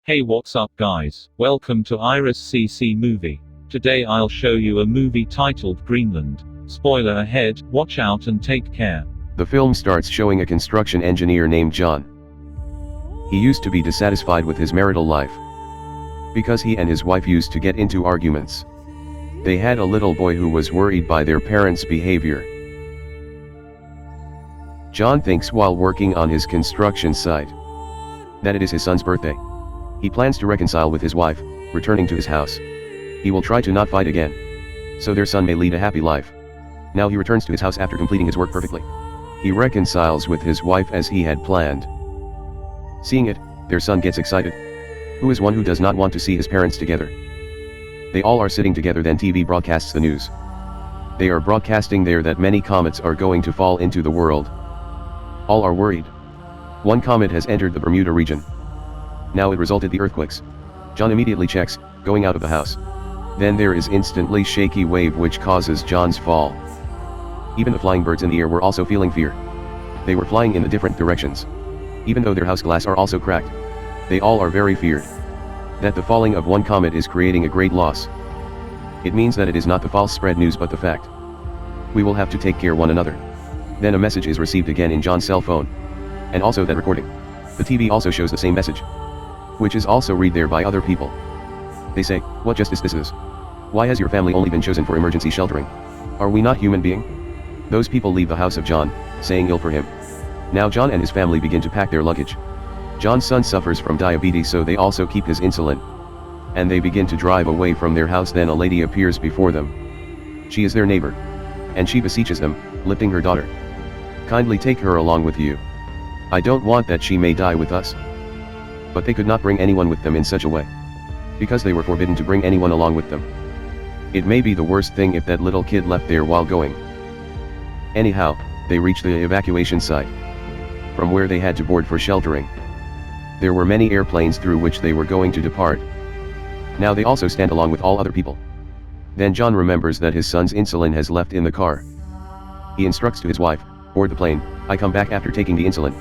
Hey, what's up guys? Welcome to Iris CC Movie. Today I'll show you a movie titled Greenland. Spoiler ahead, watch out and take care. The film starts showing a construction engineer named John. He used to be dissatisfied with his marital life, because he and his wife used to get into arguments. They had a little boy who was worried by their parents' behavior. John thinks while working on his construction site that it is his son's birthday. He plans to reconcile with his wife, returning to his house. He will try to not fight again, so their son may lead a happy life. Now he returns to his house after completing his work perfectly. He reconciles with his wife as he had planned. Seeing it, their son gets excited. Who is one who does not want to see his parents together? They all are sitting together, then TV broadcasts the news. They are broadcasting there that many comets are going to fall into the world. All are worried. One comet has entered the Bermuda region. Now it resulted the earthquakes. John immediately checks, going out of the house. Then there is instantly shaky wave which causes John's fall. Even the flying birds in the air were also feeling fear. They were flying in the different directions. Even though their house glass are also cracked, they all are very feared. That the falling of one comet is creating a great loss. It means that it is not the false spread news but the fact. We will have to take care one another. Then a message is received again in John's cell phone. And also that recording. The TV also shows the same message, which is also read there by other people. They say, what justice this is? Why has your family only been chosen for emergency sheltering? Are we not human beings? Those people leave the house of John, saying ill for him. Now John and his family begin to pack their luggage. John's son suffers from diabetes, so they also keep his insulin. And they begin to drive away from their house. Then a lady appears before them. She is their neighbor. And she beseeches them, lifting her daughter. Kindly take her along with you. I don't want that she may die with us. But they could not bring anyone with them in such a way, because they were forbidden to bring anyone along with them. It may be the worst thing if that little kid left there while going. Anyhow, they reached the evacuation site, from where they had to board for sheltering. There were many airplanes through which they were going to depart. Now they also stand along with all other people. Then John remembers that his son's insulin has left in the car. He instructs to his wife, board the plane, I come back after taking the insulin.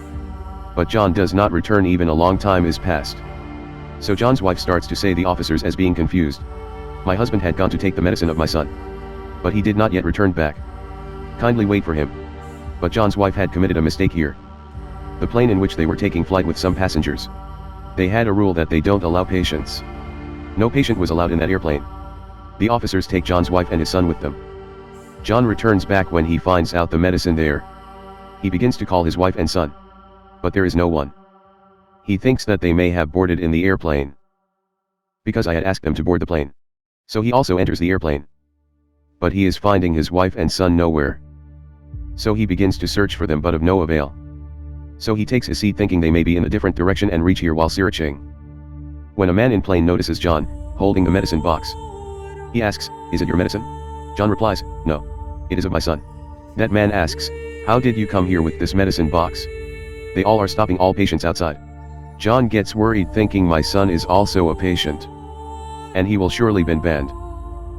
But John does not return. Even a long time is passed. So John's wife starts to say the officers as being confused. My husband had gone to take the medicine of my son, but he did not yet return back. Kindly wait for him. But John's wife had committed a mistake here. The plane in which they were taking flight with some passengers, they had a rule that they don't allow patients. No patient was allowed in that airplane. The officers take John's wife and his son with them. John returns back when he finds out the medicine there. He begins to call his wife and son, but there is no one. He thinks that they may have boarded in the airplane, because I had asked them to board the plane. So he also enters the airplane. But he is finding his wife and son nowhere. So he begins to search for them, but of no avail. So he takes his seat thinking they may be in a different direction and reach here while searching. When a man in plane notices John, holding the medicine box. He asks, is it your medicine? John replies, no, it is of my son. That man asks, how did you come here with this medicine box? They all are stopping all patients outside. John gets worried thinking my son is also a patient, and he will surely been banned.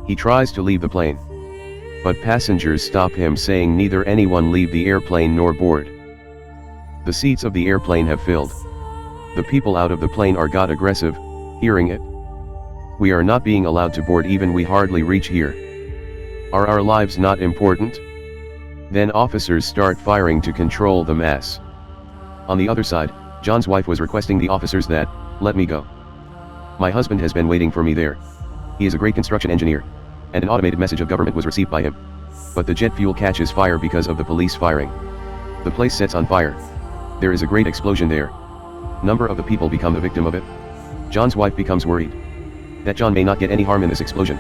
He tries to leave the plane, but passengers stop him saying neither anyone leave the airplane nor board. The seats of the airplane have filled. The people out of the plane are got aggressive, hearing it. We are not being allowed to board, even we hardly reach here. Are our lives not important? Then officers start firing to control the mass. On the other side, John's wife was requesting the officers that, let me go. My husband has been waiting for me there. He is a great construction engineer, and an automated message of government was received by him. But the jet fuel catches fire because of the police firing. The place sets on fire. There is a great explosion there. Number of the people become the victim of it. John's wife becomes worried that John may not get any harm in this explosion.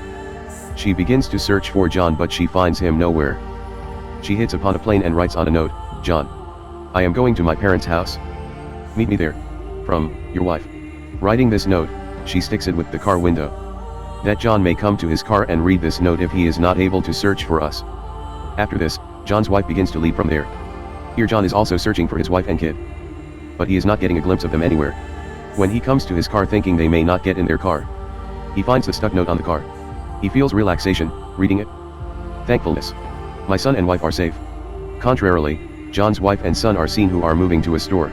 She begins to search for John, but she finds him nowhere. She hits upon a plane and writes on a note, John, I am going to my parents' house. Meet me there. From, your wife. Writing this note, she sticks it with the car window, that John may come to his car and read this note if he is not able to search for us. After this, John's wife begins to leave from there. Here John is also searching for his wife and kid, but he is not getting a glimpse of them anywhere. When he comes to his car thinking they may not get in their car, he finds the stuck note on the car. He feels relaxation, reading it. Thankfulness. My son and wife are safe. Contrarily, John's wife and son are seen who are moving to a store.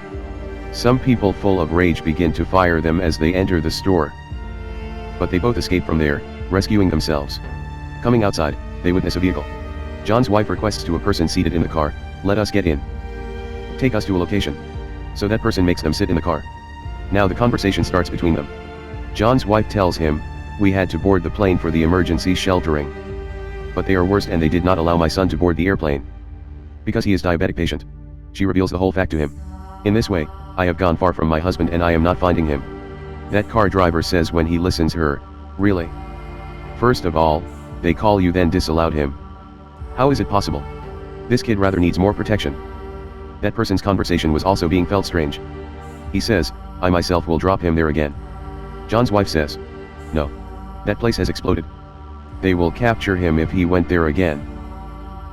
Some people full of rage begin to fire them as they enter the store. But they both escape from there, rescuing themselves. Coming outside, they witness a vehicle. John's wife requests to a person seated in the car, "Let us get in. Take us to a location." So that person makes them sit in the car. Now the conversation starts between them. John's wife tells him, "We had to board the plane for the emergency sheltering. But they are worse and they did not allow my son to board the airplane. Because he is diabetic patient." She reveals the whole fact to him. "In this way, I have gone far from my husband and I am not finding him." That car driver says when he listens her, "Really? First of all, they call you then disallowed him. How is it possible? This kid rather needs more protection." That person's conversation was also being felt strange. He says, "I myself will drop him there again." John's wife says, "No. That place has exploded. They will capture him if he went there again.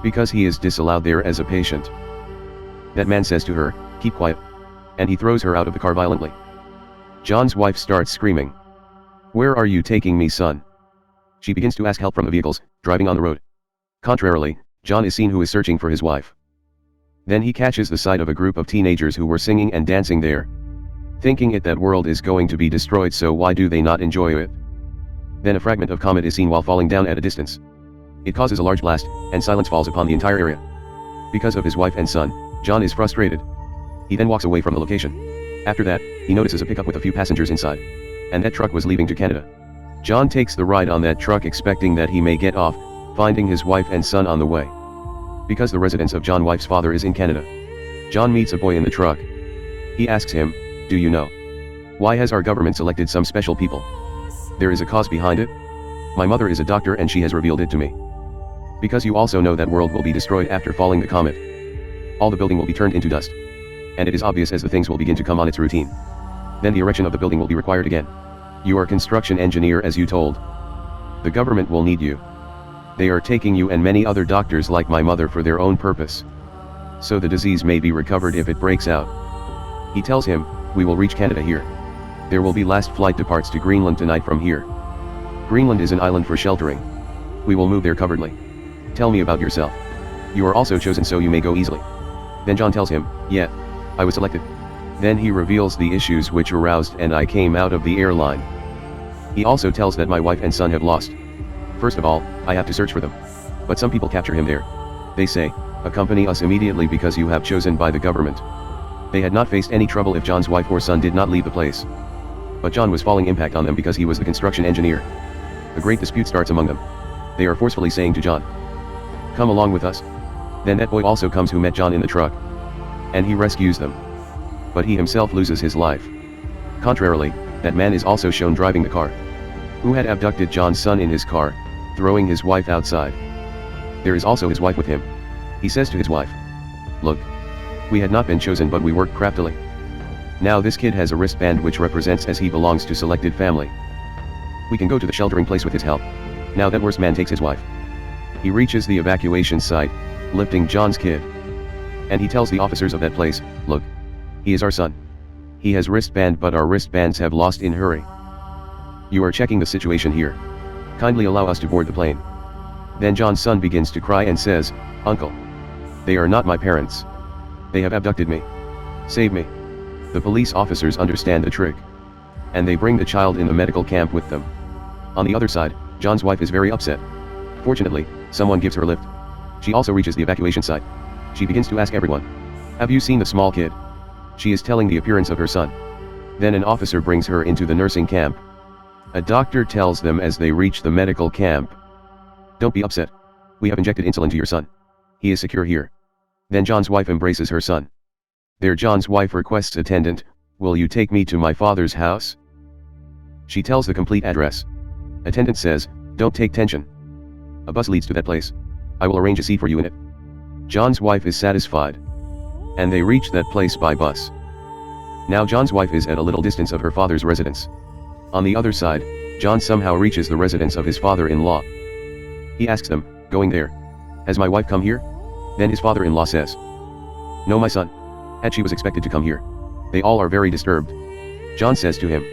Because he is disallowed there as a patient." That man says to her, "Keep quiet." And he throws her out of the car violently. John's wife starts screaming, "Where are you taking me, son?" She begins to ask help from the vehicles, driving on the road. Contrarily, John is seen who is searching for his wife. Then he catches the sight of a group of teenagers who were singing and dancing there. Thinking it that world is going to be destroyed, so why do they not enjoy it? Then a fragment of comet is seen while falling down at a distance. It causes a large blast, and silence falls upon the entire area. Because of his wife and son, John is frustrated. He then walks away from the location. After that, he notices a pickup with a few passengers inside. And that truck was leaving to Canada. John takes the ride on that truck expecting that he may get off, finding his wife and son on the way. Because the residence of John's wife's father is in Canada. John meets a boy in the truck. He asks him, "Do you know? Why has our government selected some special people? There is a cause behind it. My mother is a doctor and she has revealed it to me. Because you also know that world will be destroyed after falling the comet. All the building will be turned into dust. And it is obvious as the things will begin to come on its routine. Then the erection of the building will be required again. You are construction engineer as you told. The government will need you. They are taking you and many other doctors like my mother for their own purpose. So the disease may be recovered if it breaks out." He tells him, "We will reach Canada here. There will be last flight departs to Greenland tonight from here. Greenland is an island for sheltering. We will move there covertly. Tell me about yourself. You are also chosen so you may go easily." Then John tells him, "Yeah, I was selected." Then he reveals the issues which aroused and I came out of the airline. He also tells that my wife and son have lost. First of all, I have to search for them. But some people capture him there. They say, "Accompany us immediately because you have chosen by the government." They had not faced any trouble if John's wife or son did not leave the place. But John was falling impact on them because he was the construction engineer. A great dispute starts among them. They are forcefully saying to John, "Come along with us." Then that boy also comes who met John in the truck. And he rescues them. But he himself loses his life. Contrarily, that man is also shown driving the car. Who had abducted John's son in his car, throwing his wife outside. There is also his wife with him. He says to his wife, "Look. We had not been chosen but we worked craftily. Now this kid has a wristband which represents as he belongs to selected family. We can go to the sheltering place with his help." Now that worst man takes his wife. He reaches the evacuation site, lifting John's kid. And he tells the officers of that place, "Look. He is our son. He has wristband but our wristbands have lost in hurry. You are checking the situation here. Kindly allow us to board the plane." Then John's son begins to cry and says, "Uncle. They are not my parents. They have abducted me. Save me." The police officers understand the trick. And they bring the child in the medical camp with them. On the other side, John's wife is very upset. Fortunately, someone gives her a lift. She also reaches the evacuation site. She begins to ask everyone, "Have you seen the small kid?" She is telling the appearance of her son. Then an officer brings her into the nursing camp. A doctor tells them as they reach the medical camp, "Don't be upset. We have injected insulin to your son. He is secure here." Then John's wife embraces her son. There John's wife requests attendant, "Will you take me to my father's house?" She tells the complete address. Attendant says, "Don't take tension. A bus leads to that place. I will arrange a seat for you in it." John's wife is satisfied. And they reach that place by bus. Now John's wife is at a little distance of her father's residence. On the other side, John somehow reaches the residence of his father-in-law. He asks them, going there, "Has my wife come here?" Then his father-in-law says, "No, my son. Had she was expected to come here. They all are very disturbed." John says to him,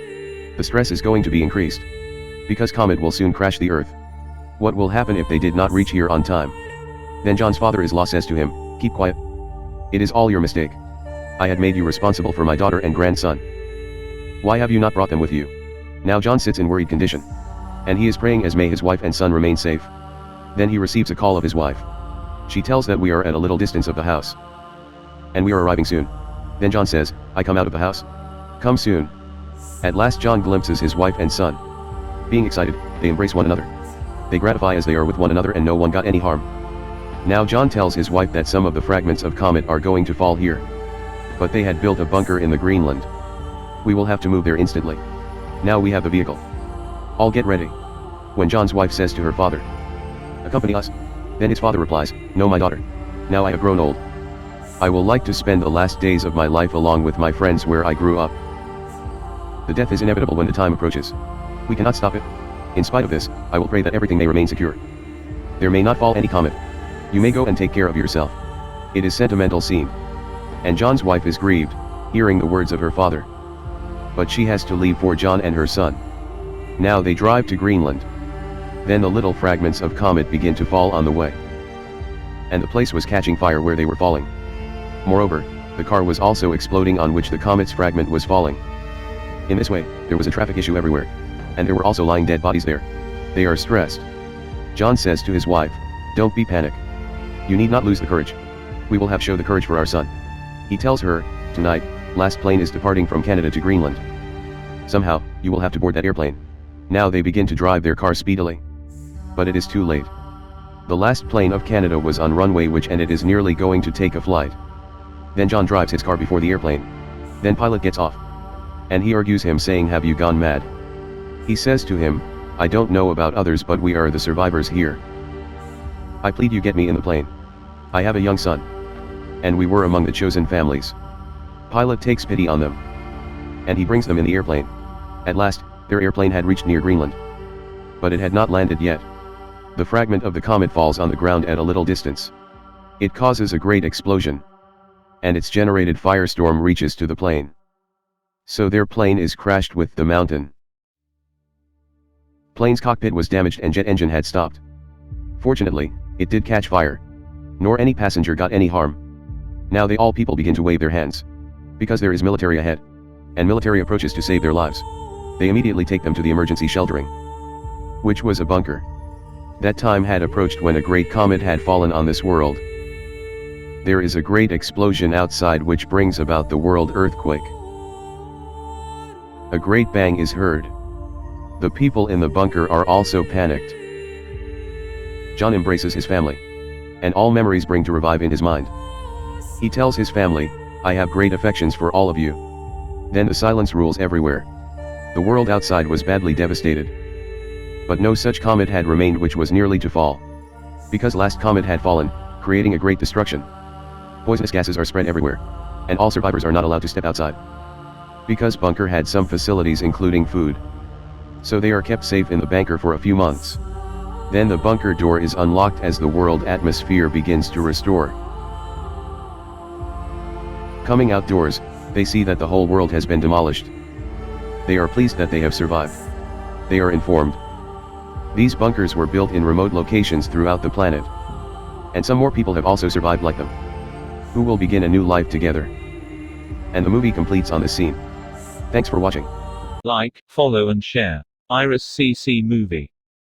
"The stress is going to be increased. Because comet will soon crash the earth. What will happen if they did not reach here on time?" Then John's father-in-law says to him, "Keep quiet. It is all your mistake. I had made you responsible for my daughter and grandson. Why have you not brought them with you? Now John sits in worried condition. And he is praying as may his wife and son remain safe. Then he receives a call of his wife. She tells that we are at a little distance of the house. And we are arriving soon. Then John says, I come out of the house? Come soon. At last John glimpses his wife and son. Being excited, they embrace one another. They gratify as they are with one another and no one got any harm. Now John tells his wife that some of the fragments of comet are going to fall here. But they had built a bunker in the Greenland. We will have to move there instantly. Now we have the vehicle. All get ready. When John's wife says to her father, accompany us. Then his father replies, no my daughter. Now I have grown old. I will like to spend the last days of my life along with my friends where I grew up. The death is inevitable when the time approaches. We cannot stop it. In spite of this, I will pray that everything may remain secure. There may not fall any comet. You may go and take care of yourself. It is sentimental scene. And John's wife is grieved, hearing the words of her father. But she has to leave for John and her son. Now they drive to Greenland. Then the little fragments of comet begin to fall on the way. And the place was catching fire where they were falling. Moreover, the car was also exploding on which the comet's fragment was falling. In this way, there was a traffic issue everywhere. And there were also lying dead bodies there. They are stressed. John says to his wife, don't be panic. You need not lose the courage. We will have show the courage for our son. He tells her, tonight, last plane is departing from Canada to Greenland. Somehow, you will have to board that airplane. Now they begin to drive their car speedily. But it is too late. The last plane of Canada was on runway which and it is nearly going to take a flight. Then John drives his car before the airplane. Then pilot gets off. And he argues him saying, have you gone mad? He says to him, I don't know about others but we are the survivors here. I plead you get me in the plane. I have a young son. And we were among the chosen families. Pilot takes pity on them. And he brings them in the airplane. At last, their airplane had reached near Greenland. But it had not landed yet. The fragment of the comet falls on the ground at a little distance. It causes a great explosion. And its generated firestorm reaches to the plane. So their plane is crashed with the mountain. Plane's cockpit was damaged and jet engine had stopped. Fortunately, it did catch fire. Nor any passenger got any harm. Now they all people begin to wave their hands. Because there is military ahead. And military approaches to save their lives. They immediately take them to the emergency sheltering. Which was a bunker. That time had approached when a great comet had fallen on this world. There is a great explosion outside which brings about the world earthquake. A great bang is heard. The people in the bunker are also panicked. John embraces his family. And all memories bring to revive in his mind. He tells his family, I have great affections for all of you. Then the silence rules everywhere. The world outside was badly devastated. But no such comet had remained which was nearly to fall. Because last comet had fallen, creating a great destruction. Poisonous gases are spread everywhere. And all survivors are not allowed to step outside. Because bunker had some facilities including food. So they are kept safe in the bunker for a few months. Then the bunker door is unlocked as the world atmosphere begins to restore. Coming outdoors, they see that the whole world has been demolished. They are pleased that they have survived. They are informed. These bunkers were built in remote locations throughout the planet. And some more people have also survived like them. Who will begin a new life together. And the movie completes on this scene. Thanks for watching. Like, follow and share. Iris CC Movie.